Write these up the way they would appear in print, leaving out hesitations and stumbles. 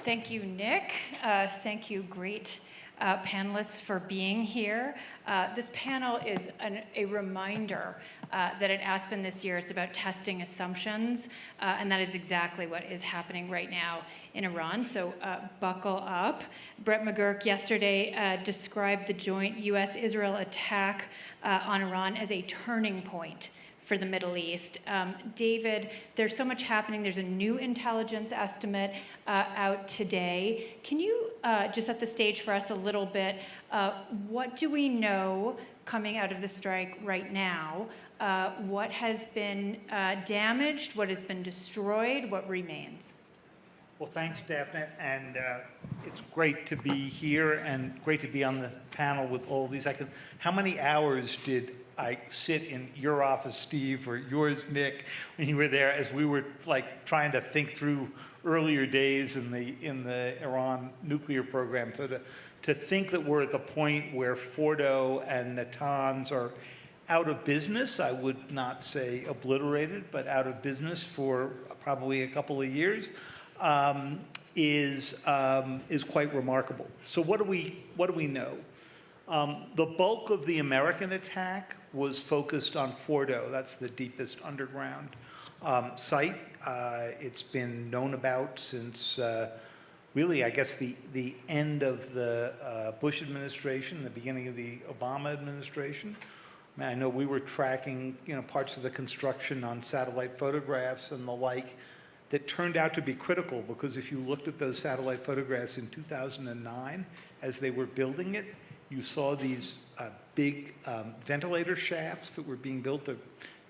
Thank you, Nick. Thank you, great panelists, for being here. This panel is a reminder that at Aspen this year, it's about testing assumptions, and that is exactly what is happening right now in Iran, so buckle up. Brett McGurk yesterday described the joint US-Israel attack on Iran as a turning point for the Middle East. David, there's so much happening. There's a new intelligence estimate out today. Can you just set the stage for us a little bit? What do we know coming out of the strike right now? What has been damaged? What has been destroyed? What remains? Well, thanks, Dafna, and it's great to be here and great to be on the panel with all these. How many hours did I sit in your office, Steve, or yours, Nick, when you were there, as we were like trying to think through earlier days in the Iran nuclear program? So to think that we're at the point where Fordo and Natanz are out of business, I would not say obliterated, but out of business for probably a couple of years, is quite remarkable. So what do we know? The bulk of the American attack was focused on Fordo. That's the deepest underground site. It's been known about since really, I guess, the end of the Bush administration, the beginning of the Obama administration. I mean, I know we were tracking, parts of the construction on satellite photographs and the like that turned out to be critical, because if you looked at those satellite photographs in 2009 as they were building it, you saw these big ventilator shafts that were being built to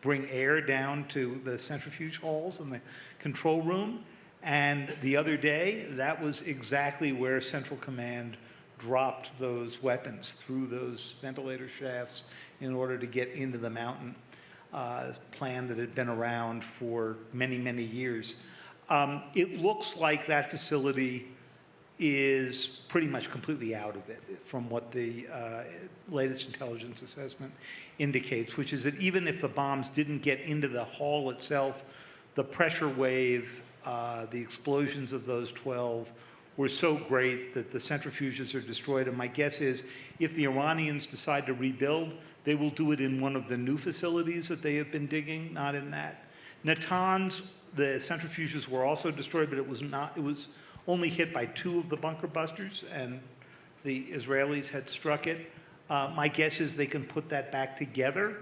bring air down to the centrifuge halls in the control room. And the other day, that was exactly where Central Command dropped those weapons, through those ventilator shafts, in order to get into the mountain, plan that had been around for many, many years. It looks like that facility is pretty much completely out of it, from what the latest intelligence assessment indicates, which is that even if the bombs didn't get into the hall itself, the pressure wave, the explosions of those 12 were so great that the centrifuges are destroyed. And my guess is, if the Iranians decide to rebuild, they will do it in one of the new facilities that they have been digging, not in that. Natanz, the centrifuges were also destroyed, but it was only hit by 2 of the bunker busters, and the Israelis had struck it. My guess is they can put that back together.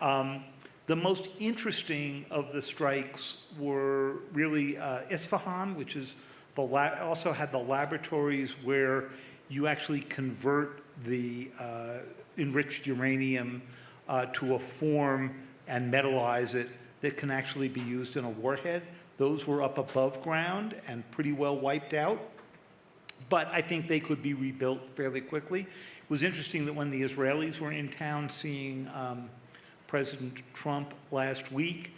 The most interesting of the strikes were really Isfahan, which is also had the laboratories where you actually convert the enriched uranium to a form and metallize it that can actually be used in a warhead. Those were up above ground and pretty well wiped out, but I think they could be rebuilt fairly quickly. It was interesting that when the Israelis were in town seeing President Trump last week,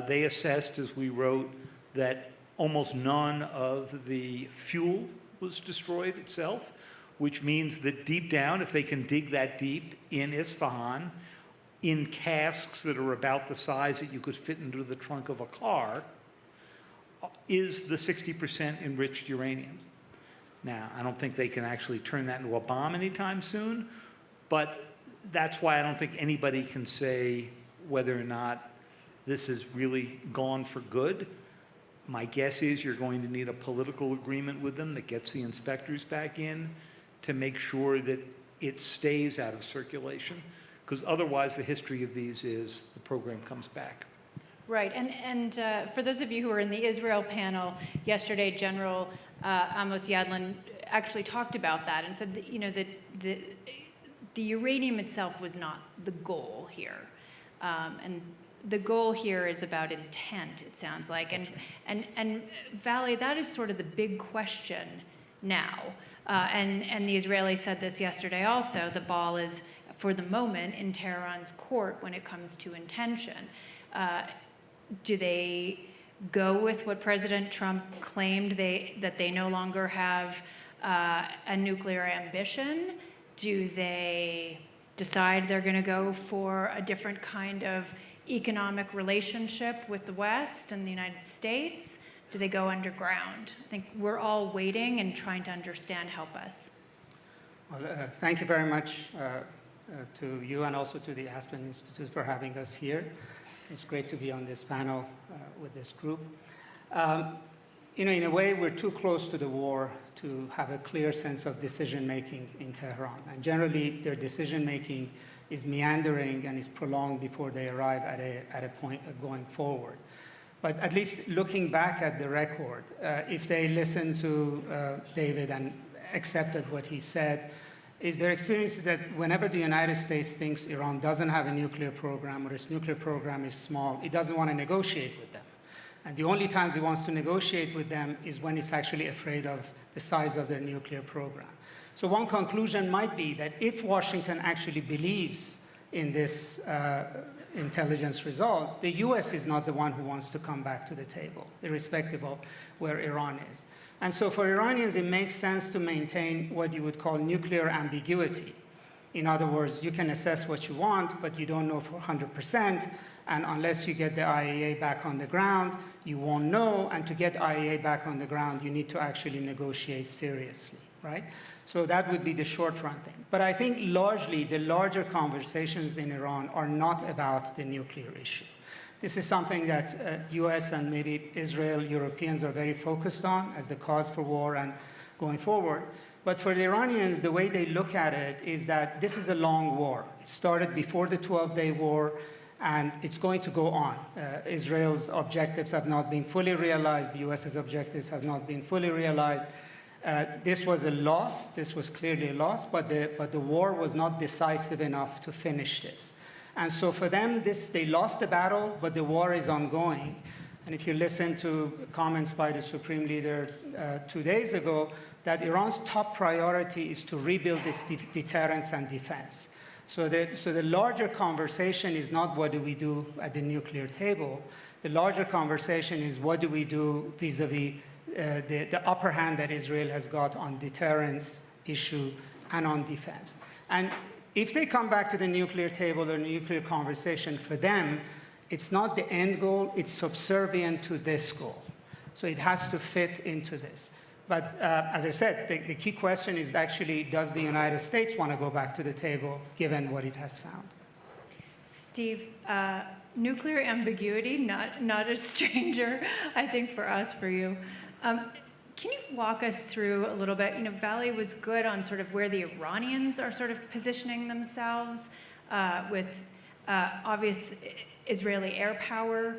they assessed, as we wrote, that almost none of the fuel was destroyed itself, which means that deep down, if they can dig that deep in Isfahan, in casks that are about the size that you could fit into the trunk of a car, is the 60% enriched uranium. Now, I don't think they can actually turn that into a bomb anytime soon, but that's why I don't think anybody can say whether or not this is really gone for good. My guess is you're going to need a political agreement with them that gets the inspectors back in to make sure that it stays out of circulation, because otherwise the history of these is the program comes back. Right, and for those of you who were in the Israel panel yesterday, General Amos Yadlin actually talked about that and said that, that the uranium itself was not the goal here, and the goal here is about intent, it sounds like, and Vali, that is sort of the big question now, and the Israelis said this yesterday also. The ball is, for the moment, in Tehran's court when it comes to intention. Do they go with what President Trump claimed, that they no longer have a nuclear ambition? Do they decide they're going to go for a different kind of economic relationship with the West and the United States? Do they go underground? I think we're all waiting and trying to understand. Help us. Well, thank you very much to you and also to the Aspen Institute for having us here. It's great to be on this panel with this group. In a way, we're too close to the war to have a clear sense of decision-making in Tehran. And generally, their decision-making is meandering and is prolonged before they arrive at a point of going forward. But at least looking back at the record, if they listened to David and accepted what he said, is their experience is that whenever the United States thinks Iran doesn't have a nuclear program or its nuclear program is small, it doesn't want to negotiate with them. And the only times it wants to negotiate with them is when it's actually afraid of the size of their nuclear program. So one conclusion might be that if Washington actually believes in this intelligence result, the US is not the one who wants to come back to the table, irrespective of where Iran is. And so for Iranians, it makes sense to maintain what you would call nuclear ambiguity. In other words, you can assess what you want, but you don't know for 100%. And unless you get the IAEA back on the ground, you won't know. And to get IAEA back on the ground, you need to actually negotiate seriously, right? So that would be the short-run thing. But I think largely, the larger conversations in Iran are not about the nuclear issue. This is something that US and maybe Israel, Europeans are very focused on as the cause for war and going forward. But for the Iranians, the way they look at it is that this is a long war. It started before the 12-day war, and it's going to go on. Israel's objectives have not been fully realized. The US's objectives have not been fully realized. This was a loss. This was clearly a loss, but the war was not decisive enough to finish this. And so for them, they lost the battle, but the war is ongoing. And if you listen to comments by the Supreme Leader 2 days ago, that Iran's top priority is to rebuild its deterrence and defense. So the larger conversation is not what do we do at the nuclear table. The larger conversation is what do we do vis-a-vis the upper hand that Israel has got on deterrence issue and on defense. And if they come back to the nuclear table or nuclear conversation, for them, it's not the end goal, it's subservient to this goal. So it has to fit into this. But as I said, the key question is actually, does the United States want to go back to the table, given what it has found? Steve, nuclear ambiguity, not a stranger, I think, for us, for you. Can you walk us through a little bit? Vali was good on sort of where the Iranians are sort of positioning themselves with obvious Israeli air power,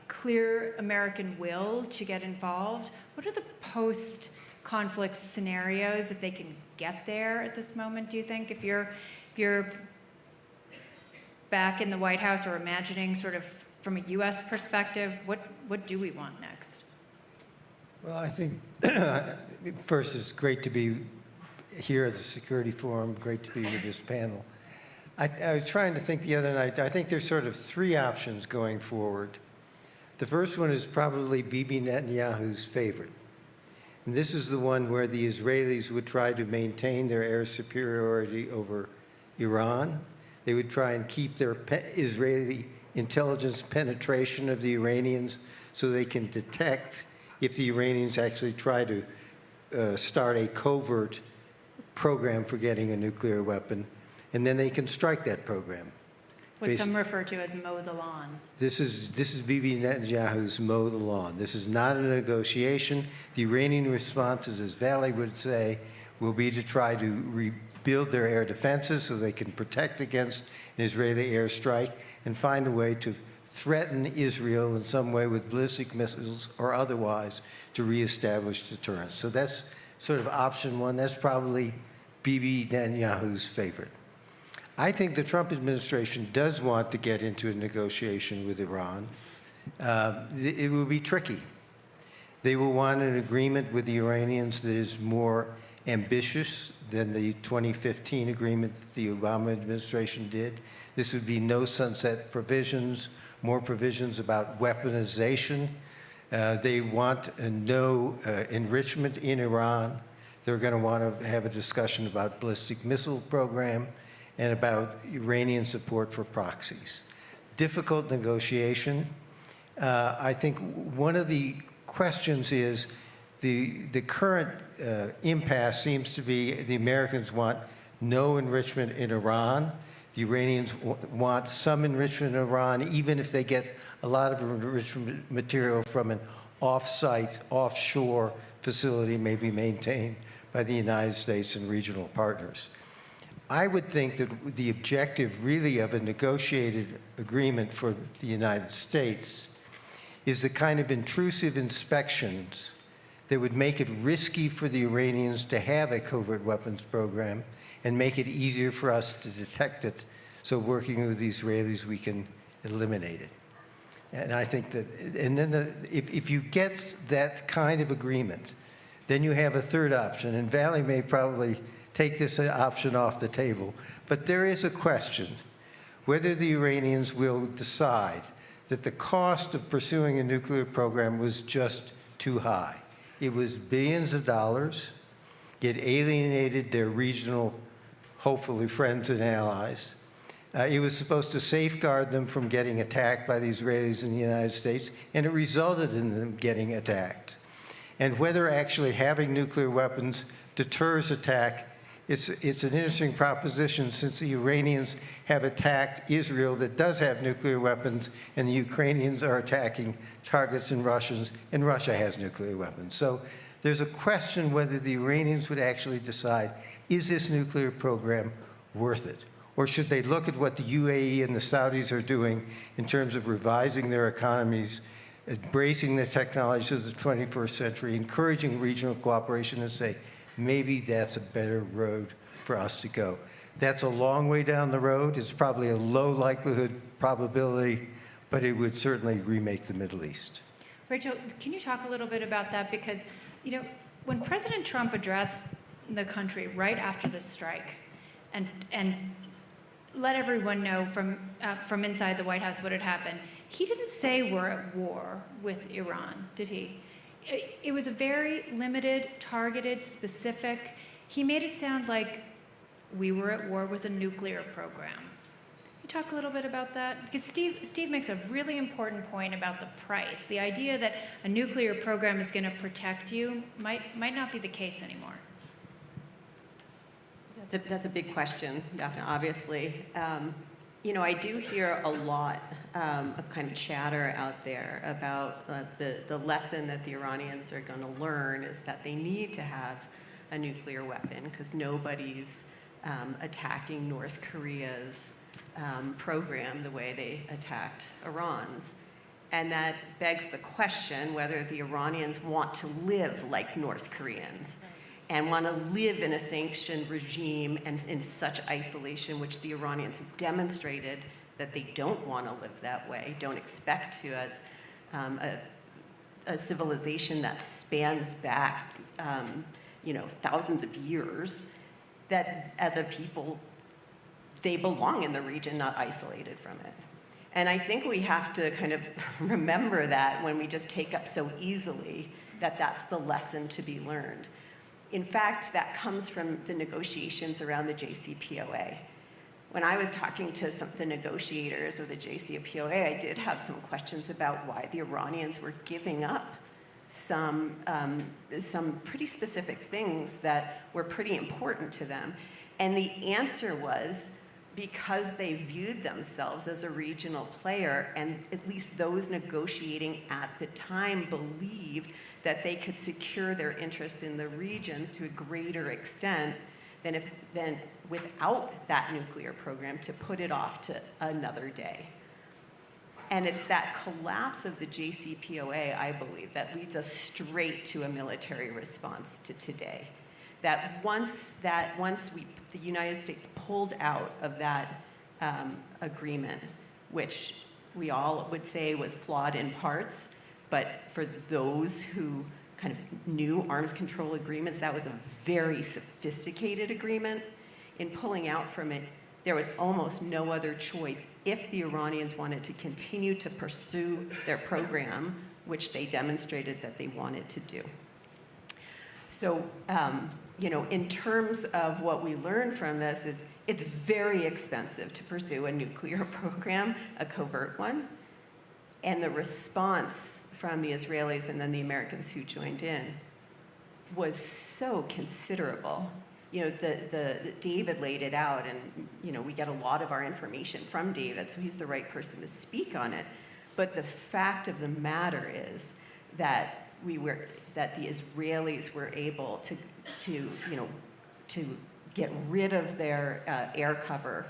clear American will to get involved. What are the post-conflict scenarios, if they can get there at this moment, do you think? If you're back in the White House or imagining sort of from a US perspective, what do we want next? Well, I think first it's great to be here at the Security Forum, great to be with this panel. I was trying to think the other night, I think there's sort of three options going forward. The first one is probably Bibi Netanyahu's favorite. And this is the one where the Israelis would try to maintain their air superiority over Iran. They would try and keep their Israeli intelligence penetration of the Iranians so they can detect if the Iranians actually try to start a covert program for getting a nuclear weapon, and then they can strike that program. What some refer to as mow the lawn. This is Bibi Netanyahu's mow the lawn. This is not a negotiation. The Iranian responses, as Vali would say, will be to try to rebuild their air defenses so they can protect against an Israeli airstrike and find a way to threaten Israel in some way with ballistic missiles or otherwise to reestablish deterrence. So that's sort of option one. That's probably Bibi Netanyahu's favorite. I think the Trump administration does want to get into a negotiation with Iran. It will be tricky. They will want an agreement with the Iranians that is more ambitious than the 2015 agreement that the Obama administration did. This would be no sunset provisions, more provisions about weaponization. They want no enrichment in Iran. They're going to want to have a discussion about ballistic missile program and about Iranian support for proxies. Difficult negotiation. I think one of the questions is the current impasse seems to be the Americans want no enrichment in Iran. The Iranians want some enrichment in Iran, even if they get a lot of enrichment material from an off-site, offshore facility may be maintained by the United States and regional partners. I would think that the objective really of a negotiated agreement for the United States is the kind of intrusive inspections that would make it risky for the Iranians to have a covert weapons program and make it easier for us to detect it. So working with the Israelis, we can eliminate it. And I think that, and then if you get that kind of agreement, then you have a third option. And Vali may probably take this option off the table. But there is a question whether the Iranians will decide that the cost of pursuing a nuclear program was just too high. It was billions of dollars. It alienated their regional, hopefully, friends and allies. It was supposed to safeguard them from getting attacked by the Israelis in the United States, and it resulted in them getting attacked. And whether actually having nuclear weapons deters attack, it's an interesting proposition, since the Iranians have attacked Israel that does have nuclear weapons, and the Ukrainians are attacking targets in Russians, and Russia has nuclear weapons. So there's a question whether the Iranians would actually decide, is this nuclear program worth it? Or should they look at what the UAE and the Saudis are doing in terms of revising their economies, embracing the technologies of the 21st century, encouraging regional cooperation, and say, maybe that's a better road for us to go. That's a long way down the road. It's probably a low likelihood probability, but it would certainly remake the Middle East. Rachel, can you talk a little bit about that? Because, you know, when President Trump addressed the country right after the strike and let everyone know from inside the White House what had happened, he didn't say we're at war with Iran, did he? It was a very limited, targeted, specific. He made it sound like we were at war with a nuclear program. Can you talk a little bit about that? Because Steve makes a really important point about the price. The idea that a nuclear program is going to protect you might not be the case anymore. That's a big question, Dafna, obviously. You know, I do hear a lot of kind of chatter out there about the lesson that the Iranians are going to learn is that they need to have a nuclear weapon because nobody's attacking North Korea's program the way they attacked Iran's. And that begs the question whether the Iranians want to live like North Koreans and want to live in a sanctioned regime and in such isolation, which the Iranians have demonstrated that they don't want to live that way, don't expect to, as a civilization that spans back, you know, thousands of years, that as a people, they belong in the region, not isolated from it. And I think we have to kind of remember that when we just take up so easily that that's the lesson to be learned. In fact, that comes from the negotiations around the JCPOA. When I was talking to some of the negotiators of the JCPOA, I did have some questions about why the Iranians were giving up some pretty specific things that were pretty important to them. And the answer was because they viewed themselves as a regional player, and at least those negotiating at the time believed that they could secure their interests in the regions to a greater extent than without that nuclear program, to put it off to another day. And it's that collapse of the JCPOA, I believe, that leads us straight to a military response to today. That once the United States pulled out of that agreement, which we all would say was flawed in parts, but for those who kind of knew arms control agreements, that was a very sophisticated agreement. In pulling out from it, there was almost no other choice if the Iranians wanted to continue to pursue their program, which they demonstrated that they wanted to do. So, you know, in terms of what we learned from this is it's very expensive to pursue a nuclear program, a covert one, and the response from the Israelis and then the Americans who joined in was so considerable. You know, David laid it out, and, you know, we get a lot of our information from David, so he's the right person to speak on it. But the fact of the matter is that the Israelis were able to get rid of their air cover,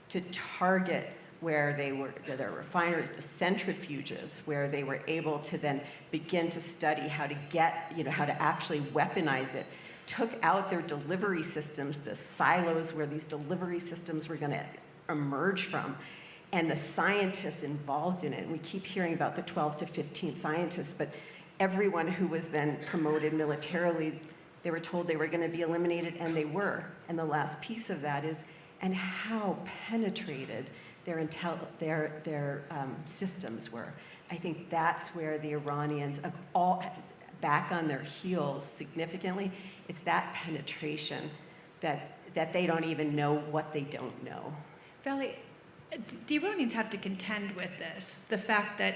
to target where they were, their refineries, the centrifuges, where they were able to then begin to study how to get, you know, how to actually weaponize it, took out their delivery systems, the silos where these delivery systems were going to emerge from, and the scientists involved in it. And we keep hearing about the 12 to 15 scientists, but everyone who was then promoted militarily, they were told they were going to be eliminated, and they were. And the last piece of that is, and how penetrated their systems were. I think that's where the Iranians, of all back on their heels significantly, it's that penetration that they don't even know what they don't know. Vali, the Iranians have to contend with this, the fact that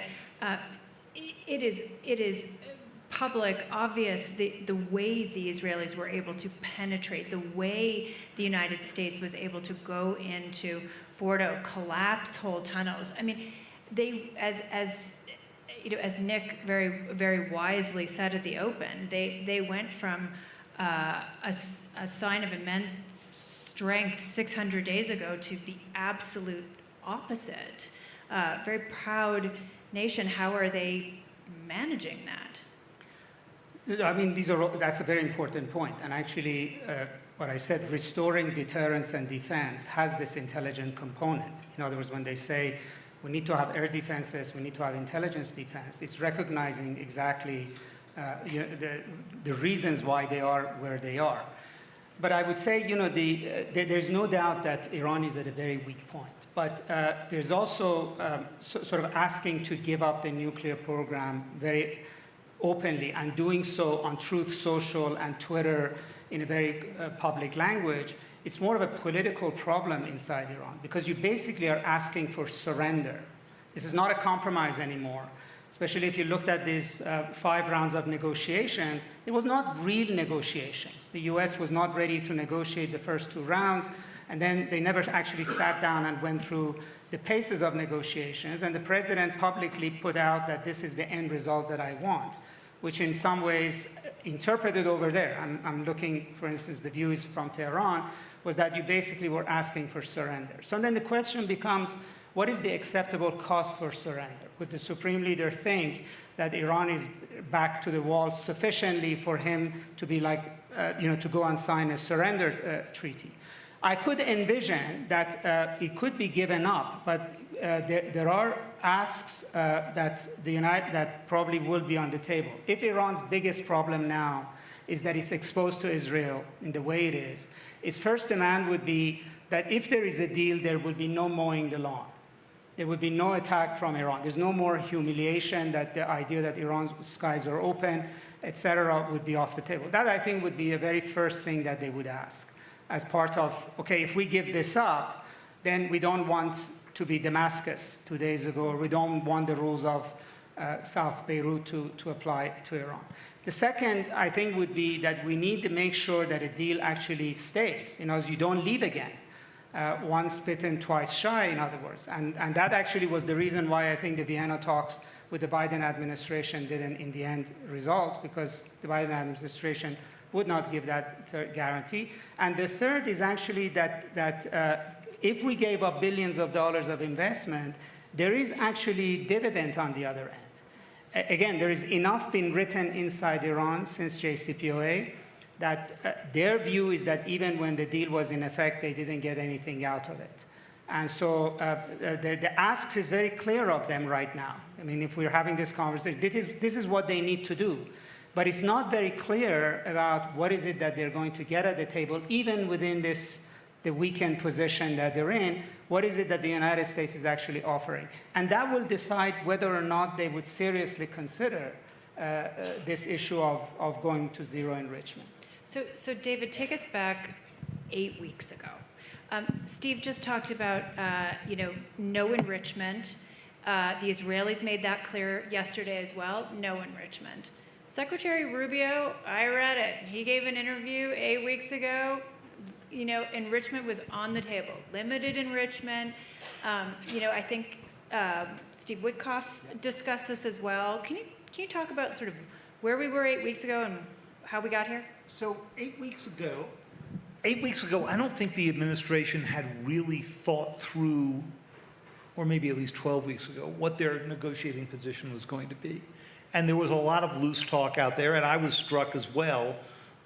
it is public, obvious, the way the Israelis were able to penetrate, the way the United States was able to go into Fordo, collapse whole tunnels. I mean, they, as you know, as Nick very wisely said at the open, they went from a sign of immense strength 600 days ago to the absolute opposite. Very proud nation. How are they managing that? I mean, that's a very important point. And actually, what I said, restoring deterrence and defense has this intelligent component. In other words, when they say we need to have air defenses, we need to have intelligence defense, it's recognizing exactly the reasons why they are where they are. But I would say, you know, there's no doubt that Iran is at a very weak point. But there's also sort of asking to give up the nuclear program very openly, and doing so on Truth Social and Twitter in a very public language. It's more of a political problem inside Iran, because you basically are asking for surrender. This is not a compromise anymore. Especially if you looked at these 5 rounds of negotiations, it was not real negotiations. The US was not ready to negotiate the first 2 rounds, and then they never actually sat down and went through the paces of negotiations. And the president publicly put out that this is the end result that I want, which in some ways interpreted over there, I'm looking, for instance, the views from Tehran, was that you basically were asking for surrender. So then the question becomes, what is the acceptable cost for surrender? Would the Supreme Leader think that Iran is back to the wall sufficiently for him to be like, to go and sign a surrender treaty? I could envision that it could be given up, but there are asks that probably will be on the table. If Iran's biggest problem now is that it's exposed to Israel in the way it is, its first demand would be that if there is a deal, there will be no mowing the lawn. There would be no attack from Iran. There's no more humiliation, that the idea that Iran's skies are open, etc., would be off the table. That, I think, would be the very first thing that they would ask as part of, okay, if we give this up, then we don't want to be Damascus 2 days ago, or we don't want the rules of South Beirut to apply to Iran. The second, I think, would be that we need to make sure that a deal actually stays. You don't leave again. Once bitten, twice shy, in other words. And that actually was the reason why I think the Vienna talks with the Biden administration didn't, in the end, result, because the Biden administration would not give that guarantee. And the third is actually that if we gave up billions of dollars of investment, there is actually dividend on the other end. Again, there is enough been written inside Iran since JCPOA that their view is that even when the deal was in effect, they didn't get anything out of it. And so the asks is very clear of them right now. I mean, if we're having this conversation, this is what they need to do. But it's not very clear about what is it that they're going to get at the table, even within the weakened position that they're in. What is it that the United States is actually offering? And that will decide whether or not they would seriously consider this issue of going to zero enrichment. So David, take us back 8 weeks ago. Steve just talked about, no enrichment, The Israelis made that clear yesterday as well, no enrichment. Secretary Rubio, I read it. He gave an interview 8 weeks ago. You know, enrichment was on the table, limited enrichment. You know, I think Steve Witkoff discussed this as well. Can you talk about sort of where we were 8 weeks ago and how we got here? So 8 weeks ago, I don't think the administration had really thought through, or maybe at least 12 weeks ago, what their negotiating position was going to be. And there was a lot of loose talk out there, and I was struck as well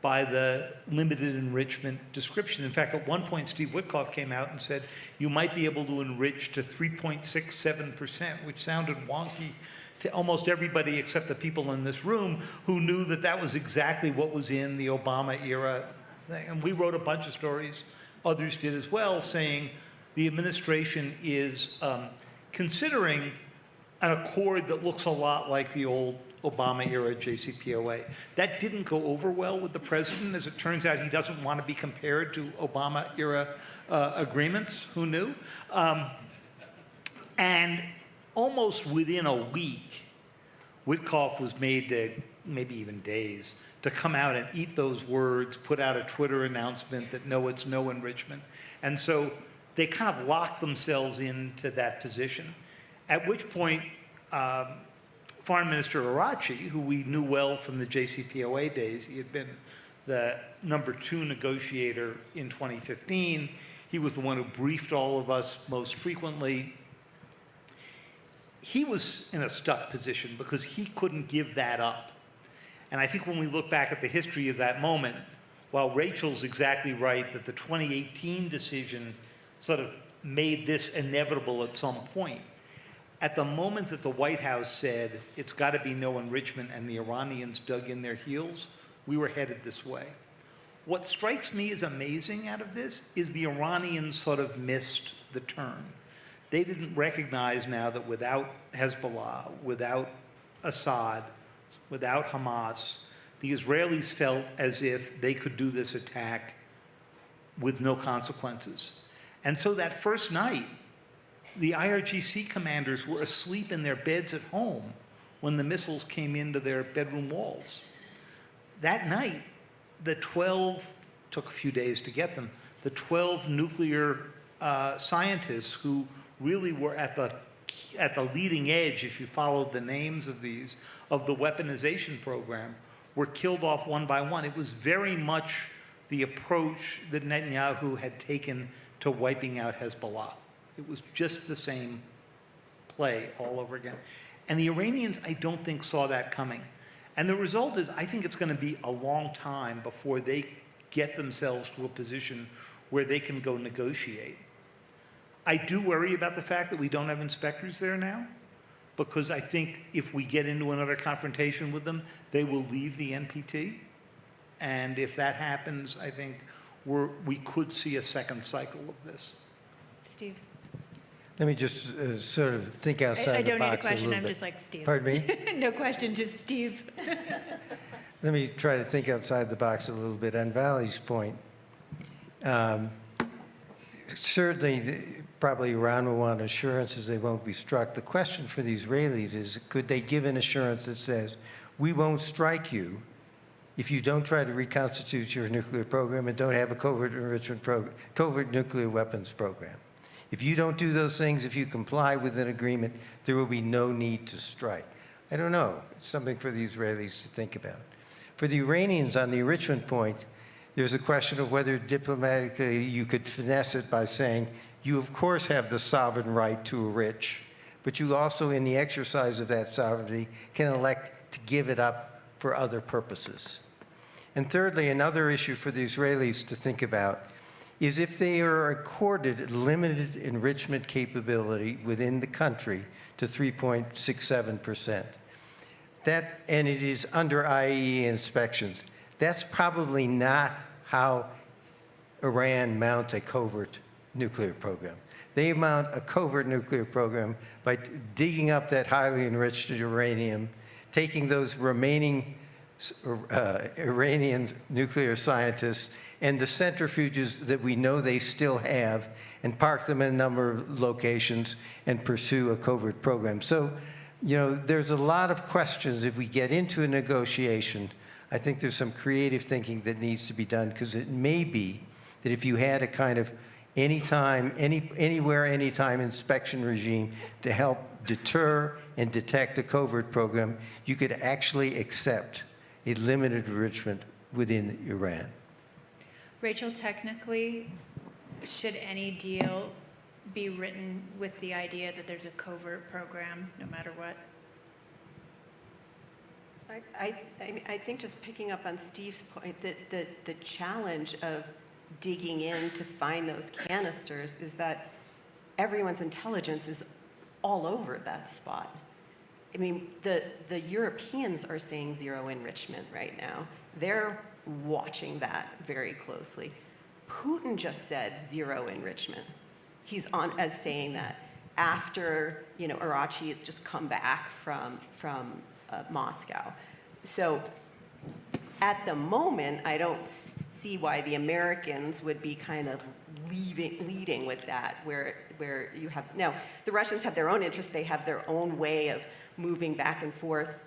by the limited enrichment description. In fact, at one point, Steve Witkoff came out and said, you might be able to enrich to 3.67%, which sounded wonky to almost everybody except the people in this room who knew that that was exactly what was in the Obama era thing. And we wrote a bunch of stories, others did as well, saying the administration is considering an accord that looks a lot like the old Obama-era JCPOA. That didn't go over well with the president. As it turns out, he doesn't want to be compared to Obama-era agreements. Who knew? And almost within a week, Witkoff was made to, maybe even days, to come out and eat those words, put out a Twitter announcement that no, it's no enrichment. And so they kind of locked themselves into that position. At which point, Foreign Minister Arachi, who we knew well from the JCPOA days, he had been the #2 negotiator in 2015. He was the one who briefed all of us most frequently. He was in a stuck position because he couldn't give that up. And I think when we look back at the history of that moment, while Rachel's exactly right that the 2018 decision sort of made this inevitable at some point, at the moment that the White House said it's got to be no enrichment and the Iranians dug in their heels, we were headed this way. What strikes me as amazing out of this is the Iranians sort of missed the turn. They didn't recognize now that without Hezbollah, without Assad, without Hamas, the Israelis felt as if they could do this attack with no consequences. And so that first night, the IRGC commanders were asleep in their beds at home when the missiles came into their bedroom walls. That night, the 12, took a few days to get them, the 12 nuclear scientists who really were at the leading edge, if you followed the names of these, of the weaponization program, were killed off one by one. It was very much the approach that Netanyahu had taken to wiping out Hezbollah. It was just the same play all over again. And the Iranians, I don't think, saw that coming. And the result is, I think it's going to be a long time before they get themselves to a position where they can go negotiate. I do worry about the fact that we don't have inspectors there now, because I think if we get into another confrontation with them, they will leave the NPT. And if that happens, I think we could see a second cycle of this. Steve? Let me just sort of think outside the box a little bit. I don't need a question, I'm just like, Steve. Pardon me? No question, just Steve. Let me try to think outside the box a little bit. On Vali's point, certainly, probably Iran will want assurances they won't be struck. The question for the Israelis is, could they give an assurance that says, we won't strike you if you don't try to reconstitute your nuclear program and don't have a covert enrichment program, covert nuclear weapons program? If you don't do those things, if you comply with an agreement, there will be no need to strike. I don't know. It's something for the Israelis to think about. For the Iranians, on the enrichment point, there's a question of whether diplomatically you could finesse it by saying, you of course have the sovereign right to enrich, but you also, in the exercise of that sovereignty, can elect to give it up for other purposes. And thirdly, another issue for the Israelis to think about is if they are accorded limited enrichment capability within the country to 3.67%, and it is under IAEA inspections, that's probably not how Iran mounts a covert nuclear program. They mount a covert nuclear program by digging up that highly enriched uranium, taking those remaining Iranian nuclear scientists and the centrifuges that we know they still have, and park them in a number of locations and pursue a covert program. So, you know, there's a lot of questions. If we get into a negotiation, I think there's some creative thinking that needs to be done, because it may be that if you had a kind of anytime, anywhere, anytime inspection regime to help deter and detect a covert program, you could actually accept a limited enrichment within Iran. Rachel, technically, should any deal be written with the idea that there's a covert program, no matter what? I think just picking up on Steve's point, that the challenge of digging in to find those canisters is that everyone's intelligence is all over that spot. I mean, the Europeans are saying zero enrichment right now. They're watching that very closely. Putin just said zero enrichment. He's on as saying that after, you know, Arachi has just come back from Moscow. So at the moment, I don't see why the Americans would be kind of leading with that, where you have, now, the Russians have their own interests. They have their own way of moving back and forth,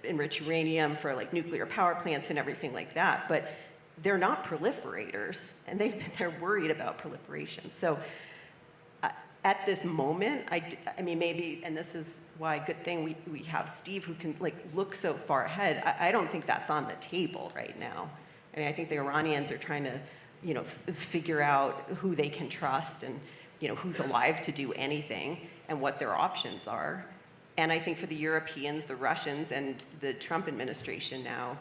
enrich uranium for like nuclear power plants and everything like that, but they're not proliferators, and they're worried about proliferation. So at this moment, I mean, maybe, and this is why good thing we have Steve, who can like look so far ahead. I don't think that's on the table right now. I mean, I think the Iranians are trying to, you know, figure out who they can trust and, you know, who's alive to do anything and what their options are. And I think for the Europeans, the Russians, and the Trump administration now,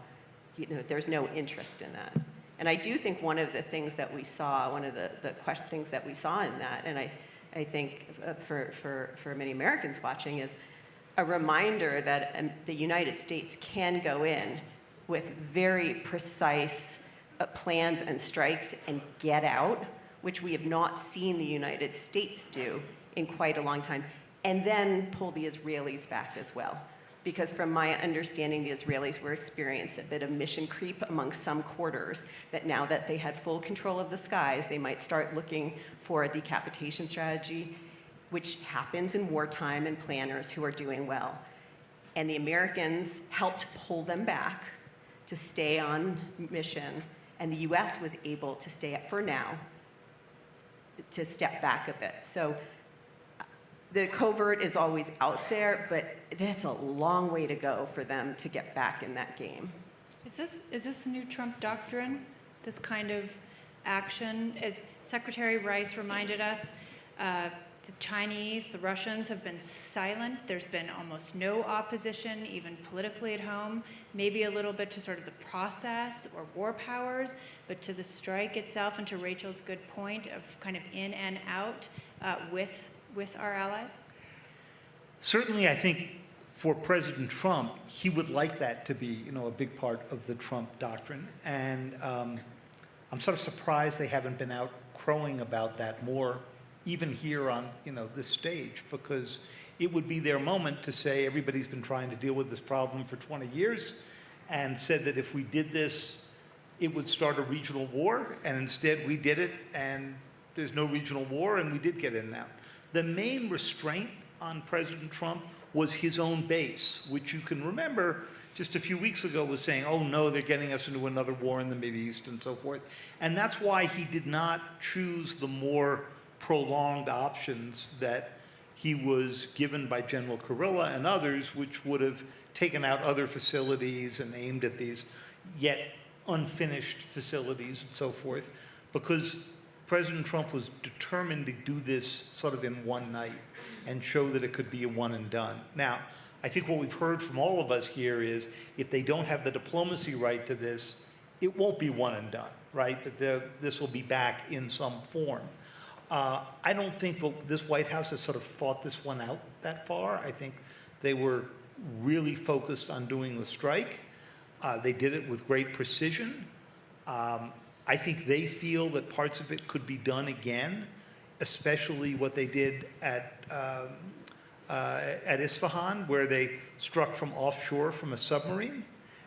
you know, there's no interest in that. And I do think one of the things that we saw, one of the things that we saw in that, and I think for many Americans watching, is a reminder that the United States can go in with very precise plans and strikes and get out, which we have not seen the United States do in quite a long time, and then pull the Israelis back as well. Because from my understanding, the Israelis were experiencing a bit of mission creep among some quarters, that now that they had full control of the skies, they might start looking for a decapitation strategy, which happens in wartime, and planners who are doing well. And the Americans helped pull them back to stay on mission, and the US was able to stay for now, to step back a bit. So the covert is always out there, but that's a long way to go for them to get back in that game. Is this a new Trump doctrine, this kind of action? As Secretary Rice reminded us, the Chinese, the Russians have been silent. There's been almost no opposition, even politically at home, maybe a little bit to sort of the process or war powers, but to the strike itself, and to Rachel's good point of kind of in and out with our allies? Certainly, I think for President Trump, he would like that to be, you know, a big part of the Trump doctrine. And I'm sort of surprised they haven't been out crowing about that more, even here on, you know, this stage, because it would be their moment to say everybody's been trying to deal with this problem for 20 years and said that if we did this, it would start a regional war, and instead we did it, and there's no regional war, and we did get in and out. The main restraint on President Trump was his own base, which you can remember just a few weeks ago was saying, oh no, they're getting us into another war in the Mideast and so forth. And that's why he did not choose the more prolonged options that he was given by General Kurilla and others, which would have taken out other facilities and aimed at these yet unfinished facilities and so forth, because President Trump was determined to do this sort of in one night and show that it could be a one and done. Now, I think what we've heard from all of us here is if they don't have the diplomacy right to this, it won't be one and done, right? That this will be back in some form. I don't think this White House has sort of thought this one out that far. I think they were really focused on doing the strike. They did it with great precision. I think they feel that parts of it could be done again, especially what they did at Isfahan, where they struck from offshore from a submarine.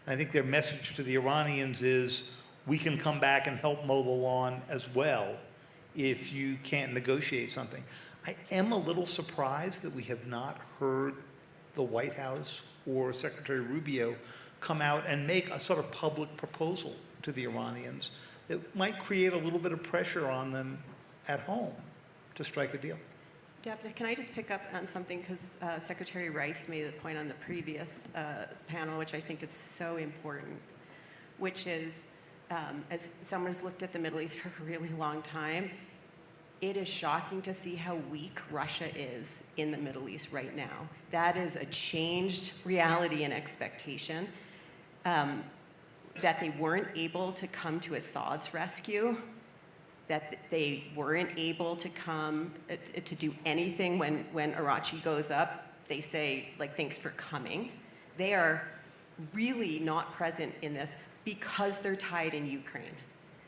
I think their message to the Iranians is, we can come back and help mow the lawn as well if you can't negotiate something. I am a little surprised that we have not heard the White House or Secretary Rubio come out and make a sort of public proposal to the Iranians that might create a little bit of pressure on them at home to strike a deal. Dafna, can I just pick up on something, because Secretary Rice made a point on the previous panel, which I think is so important, which is, as someone who's looked at the Middle East for a really long time, it is shocking to see how weak Russia is in the Middle East right now. That is a changed reality and expectation. That they weren't able to come to Assad's rescue, that they weren't able to come to do anything when Arachi goes up. They say, like, thanks for coming. They are really not present in this because they're tied in Ukraine.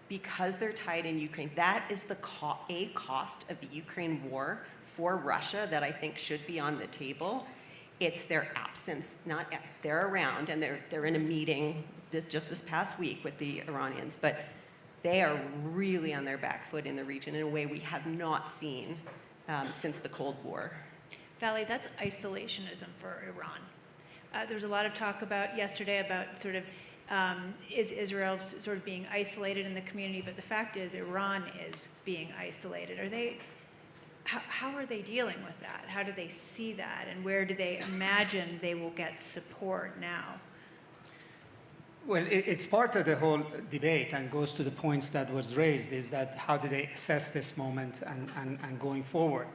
Because they're tied in Ukraine. That is the cost of the Ukraine war for Russia that I think should be on the table. It's their absence. They're around, and they're in a meeting just this past week with the Iranians, but they are really on their back foot in the region in a way we have not seen since the Cold War. Vali, that's isolationism for Iran. There was a lot of talk yesterday about sort of, is Israel sort of being isolated in the community, but the fact is Iran is being isolated. How are they dealing with that? How do they see that? And where do they imagine they will get support now? Well, it's part of the whole debate and goes to the points that was raised, is that how do they assess this moment and going forward?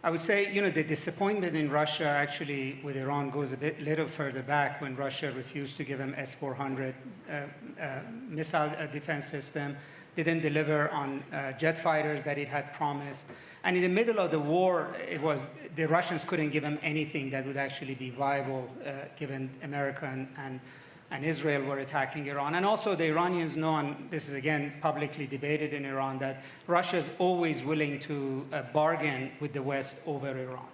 I would say, the disappointment in Russia actually with Iran goes little further back, when Russia refused to give them S-400 missile defense system, didn't deliver on jet fighters that it had promised. And in the middle of the war, the Russians couldn't give them anything that would actually be viable, given America and Israel were attacking Iran. And also the Iranians know, and this is again publicly debated in Iran, that Russia is always willing to bargain with the West over Iran.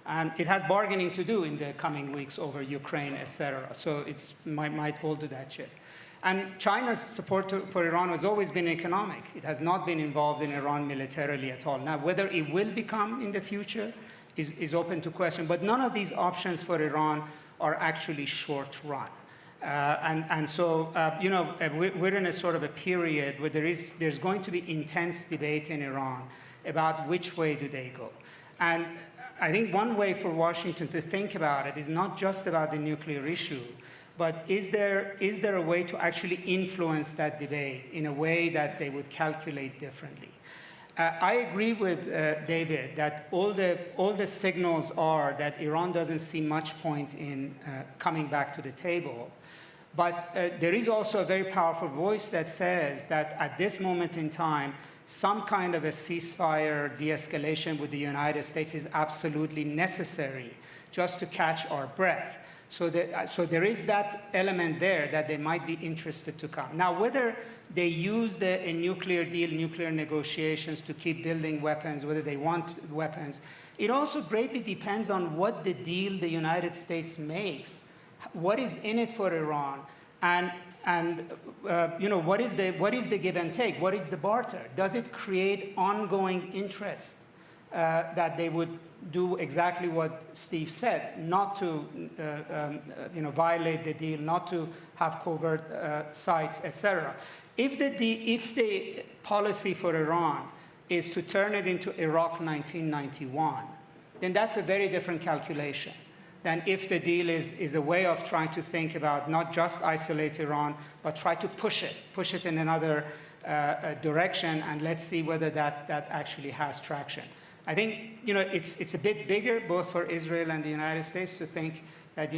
And it has bargaining to do in the coming weeks over Ukraine, et cetera. So it might hold to that ship. And China's support for Iran has always been economic. It has not been involved in Iran militarily at all. Now, whether it will become in the future is open to question. But none of these options for Iran are actually short run. So we're in a sort of a period where there's going to be intense debate in Iran about which way do they go. And I think one way for Washington to think about it is not just about the nuclear issue, but is there a way to actually influence that debate in a way that they would calculate differently? I agree with David that all the signals are that Iran doesn't see much point in coming back to the table. But there is also a very powerful voice that says that at this moment in time, some kind of a ceasefire, de-escalation with the United States is absolutely necessary just to catch our breath. So there is that element there that they might be interested to come. Now, whether they use a nuclear deal, nuclear negotiations to keep building weapons, whether they want weapons, it also greatly depends on what the deal the United States makes. What is in it for Iran, and what is the give and take? What is the barter? Does it create ongoing interest that they would do exactly what Steve said, not to violate the deal, not to have covert sites, etc. If the policy for Iran is to turn it into Iraq 1991, then that's a very different calculation than if the deal is a way of trying to think about not just isolate Iran, but try to push it in another direction, and let's see whether that actually has traction. I think it's a bit bigger, both for Israel and the United States, to think that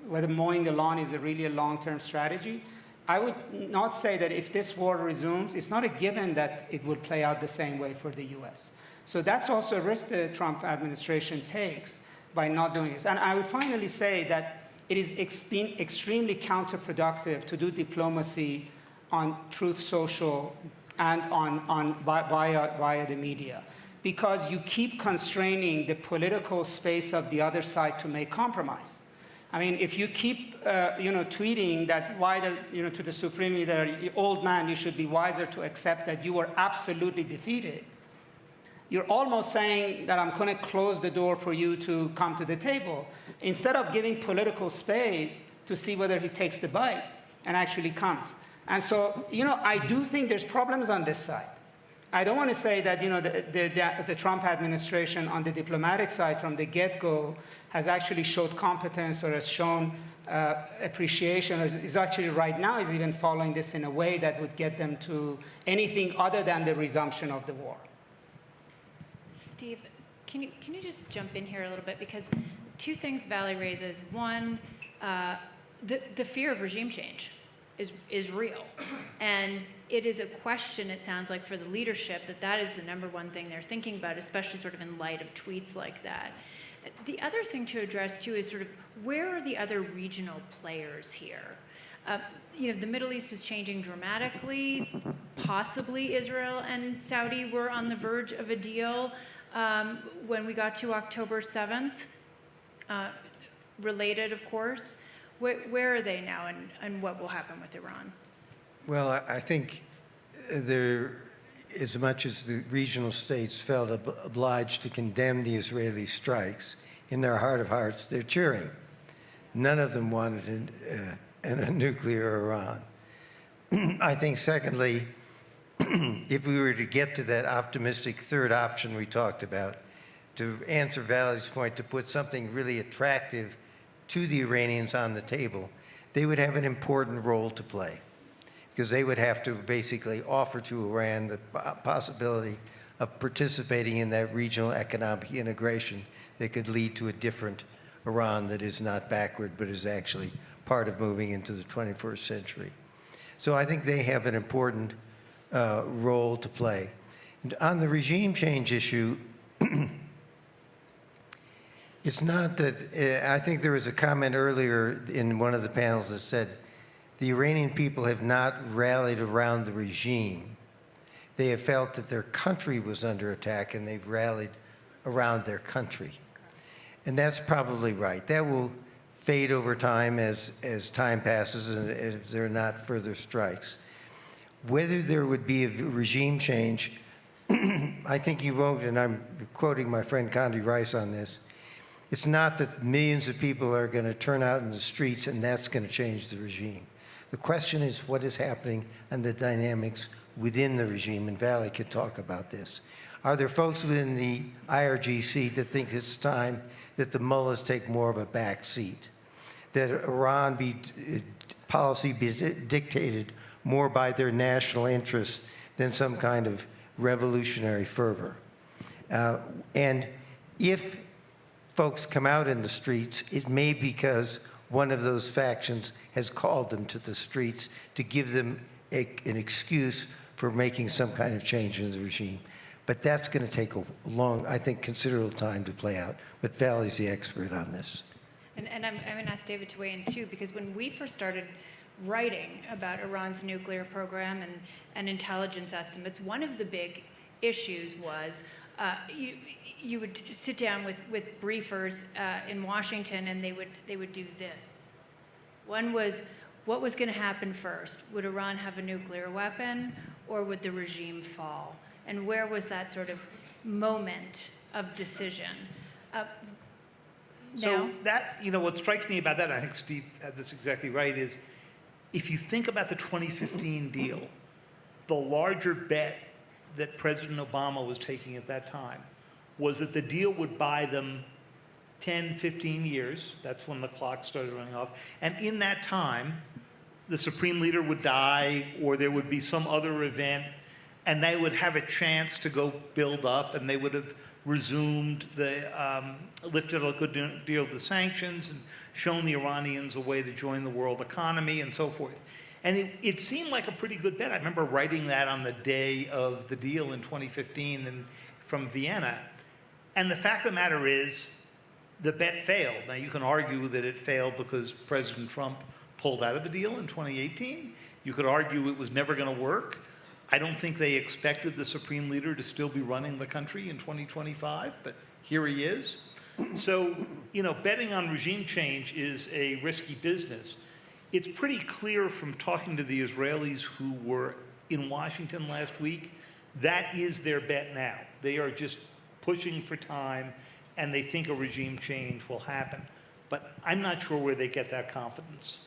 whether mowing the lawn is really a long-term strategy. I would not say that if this war resumes, it's not a given that it will play out the same way for the U.S. So that's also a risk the Trump administration takes by not doing this. And I would finally say that it is extremely counterproductive to do diplomacy on Truth Social and via the media, because you keep constraining the political space of the other side to make compromise. I mean, if you keep, tweeting that to the Supreme Leader, old man, you should be wiser to accept that you were absolutely defeated, you're almost saying that I'm going to close the door for you to come to the table, instead of giving political space to see whether he takes the bite and actually comes. And so, I do think there's problems on this side. I don't want to say that, the Trump administration on the diplomatic side from the get-go has actually showed competence or has shown appreciation, or is actually right now is even following this in a way that would get them to anything other than the resumption of the war. Steve, can you just jump in here a little bit? Because two things Vali raises. One, the fear of regime change is real. And it is a question, it sounds like, for the leadership, that is the number one thing they're thinking about, especially sort of in light of tweets like that. The other thing to address, too, is sort of where are the other regional players here? The Middle East is changing dramatically. Possibly Israel and Saudi were on the verge of a deal when we got to October 7th, related, of course. Where are they now, and what will happen with Iran? Well, I think as much as the regional states felt obliged to condemn the Israeli strikes, in their heart of hearts, they're cheering. None of them wanted a nuclear Iran. I think, secondly, if we were to get to that optimistic third option we talked about, to answer Vali's point, to put something really attractive to the Iranians on the table, they would have an important role to play, because they would have to basically offer to Iran the possibility of participating in that regional economic integration that could lead to a different Iran that is not backward, but is actually part of moving into the 21st century. So I think they have an important role to play. And on the regime change issue, it's not that, I think there was a comment earlier in one of the panels that said the Iranian people have not rallied around the regime. They have felt that their country was under attack, and they've rallied around their country. And that's probably right. That will fade over time as time passes and if there are not further strikes. Whether there would be a regime change, I think you won't, and I'm quoting my friend Condi Rice on this, it's not that millions of people are going to turn out in the streets and that's going to change the regime. The question is what is happening and the dynamics within the regime, and Vali could talk about this. Are there folks within the IRGC that think it's time that the mullahs take more of a back seat, that Iran policy be dictated more by their national interests than some kind of revolutionary fervor? And if folks come out in the streets, it may be because one of those factions has called them to the streets to give them an excuse for making some kind of change in the regime. But that's going to take a long, I think, considerable time to play out. But Vali's the expert on this. And I'm going to ask David to weigh in, too, because when we first started writing about Iran's nuclear program and intelligence estimates, one of the big issues was you would sit down with briefers in Washington, and they would do this. One was, what was going to happen first? Would Iran have a nuclear weapon, or would the regime fall? And where was that sort of moment of decision? So that, what strikes me about that, I think Steve had this exactly right, is if you think about the 2015 deal, the larger bet that President Obama was taking at that time was that the deal would buy them 10, 15 years. That's when the clock started running off. And in that time, the Supreme Leader would die, or there would be some other event, and they would have a chance to go build up, and they would have resumed lifted a good deal of the sanctions and shown the Iranians a way to join the world economy and so forth. And it seemed like a pretty good bet. I remember writing that on the day of the deal in 2015 and from Vienna. And the fact of the matter is, the bet failed. Now, you can argue that it failed because President Trump pulled out of the deal in 2018. You could argue it was never going to work. I don't think they expected the Supreme Leader to still be running the country in 2025, but here he is. So, betting on regime change is a risky business. It's pretty clear from talking to the Israelis who were in Washington last week, that is their bet now. They are just pushing for time, and they think a regime change will happen. But I'm not sure where they get that confidence.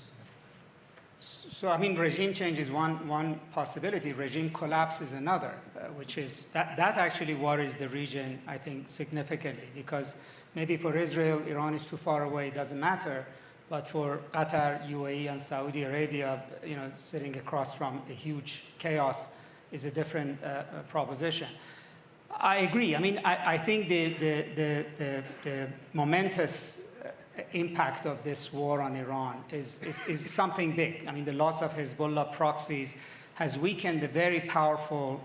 So, regime change is one possibility. Regime collapse is another, which is that actually worries the region, I think, significantly, because maybe for Israel, Iran is too far away, it doesn't matter. But for Qatar, UAE, and Saudi Arabia, sitting across from a huge chaos is a different proposition. I agree. I think the momentous impact of this war on Iran is something big. The loss of Hezbollah proxies has weakened a very powerful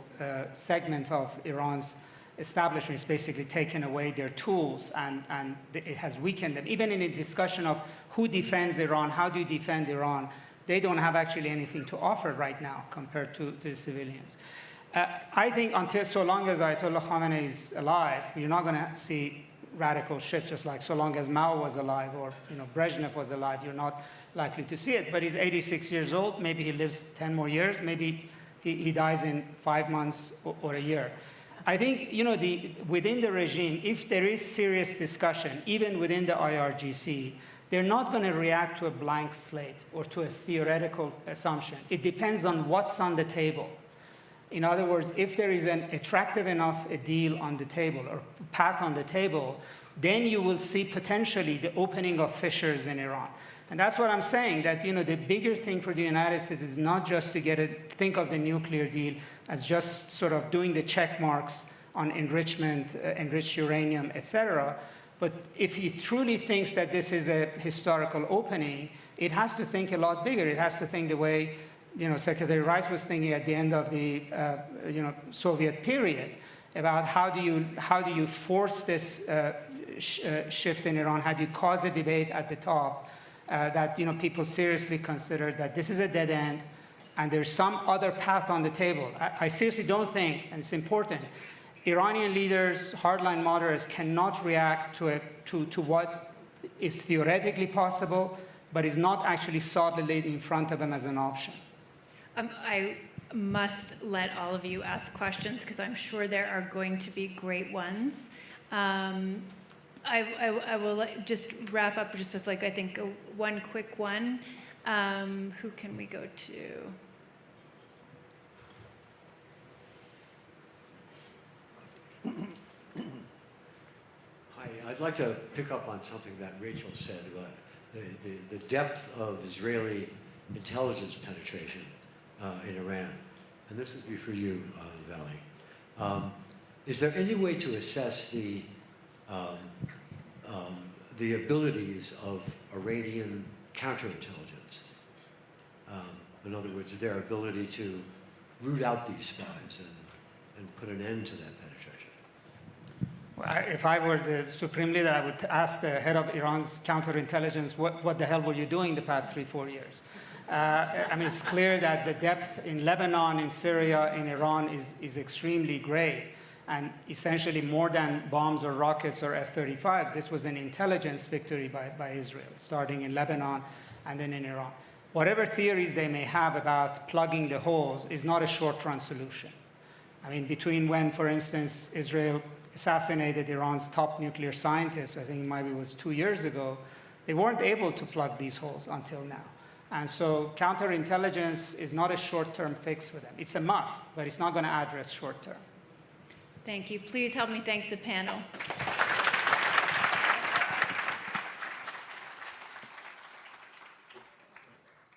segment of Iran's establishment. It's basically taken away their tools, and it has weakened them. Even in a discussion of who defends Iran, how do you defend Iran, they don't have actually anything to offer right now compared to the civilians. I think so long as Ayatollah Khamenei is alive, you're not going to see radical shift, just like so long as Mao was alive or Brezhnev was alive, you're not likely to see it. But he's 86 years old. Maybe he lives 10 more years. Maybe he dies in 5 months or a year. I think within the regime, if there is serious discussion, even within the IRGC, they're not going to react to a blank slate or to a theoretical assumption. It depends on what's on the table. In other words, if there is an attractive enough a deal on the table or path on the table, then you will see potentially the opening of fissures in Iran. And that's what I'm saying, that the bigger thing for the United States is not just to think of the nuclear deal as just sort of doing the check marks on enrichment, enriched uranium, etc. But if he truly thinks that this is a historical opening, it has to think a lot bigger. It has to think the way Secretary Rice was thinking at the end of the Soviet period about how do you force this shift in Iran? How do you cause a debate at the top that people seriously consider that this is a dead end and there's some other path on the table? I seriously don't think, and it's important, Iranian leaders, hardline moderates, cannot react to what is theoretically possible, but is not actually solidly laid in front of them as an option. I must let all of you ask questions because I'm sure there are going to be great ones. I will just wrap up just with I think one quick one. Who can we go to? Hi, I'd like to pick up on something that Rachel said about the depth of Israeli intelligence penetration in Iran. And this would be for you, Vali. Is there any way to assess the abilities of Iranian counterintelligence? In other words, their ability to root out these spies and put an end to that penetration? Well, if I were the supreme leader, I would ask the head of Iran's counterintelligence, what the hell were you doing the past 3-4 years? It's clear that the depth in Lebanon, in Syria, in Iran is extremely grave. And essentially more than bombs or rockets or F-35s, this was an intelligence victory by Israel, starting in Lebanon and then in Iran. Whatever theories they may have about plugging the holes is not a short-run solution. Between when, for instance, Israel assassinated Iran's top nuclear scientist, I think maybe it was 2 years ago, they weren't able to plug these holes until now. And so counterintelligence is not a short-term fix for them. It's a must, but it's not going to address short-term. Thank you. Please help me thank the panel.